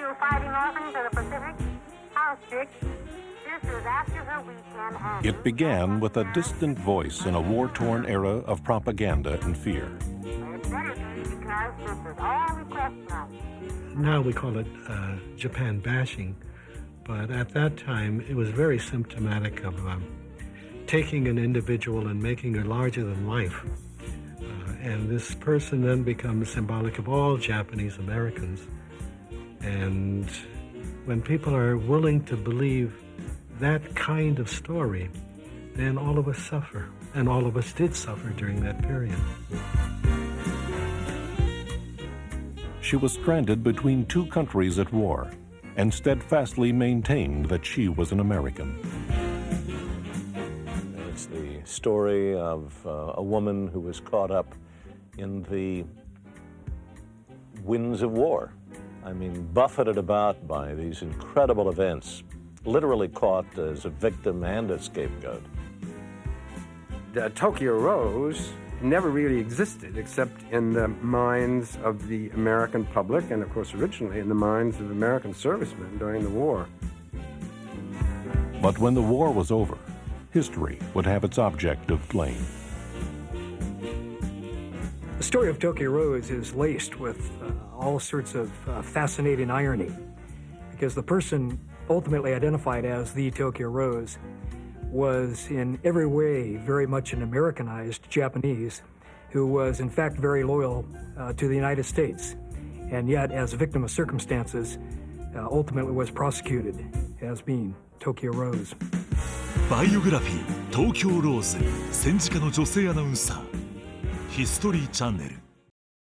you fighting orphans of the Pacific? How strict? This is after the weekend and... It began with a distant voice in a war-torn era of propaganda and fear. It better be because this is all we question of. Now we call it Japan bashing, but at that time it was very symptomatic of taking an individual and making her larger than life. And this person then becomes symbolic of all Japanese Americans. And when people are willing to believe that kind of story, then all of us suffer. And all of us did suffer during that period. She was stranded between two countries at war and steadfastly maintained that she was an American. It's the story of a woman who was caught up in the winds of war. I mean, buffeted about by these incredible events, literally caught as a victim and a scapegoat. The Tokyo Rose never really existed except in the minds of the American public and, of course, originally in the minds of American servicemen during the war. But when the war was over, history would have its object of blame. The story of Tokyo Rose is laced with all sorts of fascinating irony, because the person ultimately identified as the Tokyo Rose was in every way very much an Americanized Japanese who was in fact very loyal to the United States, and yet as a victim of circumstances ultimately was prosecuted as being Tokyo Rose. バイオグラフィー東京ローズ戦時下の女性アナウンサーヒストリーチャンネル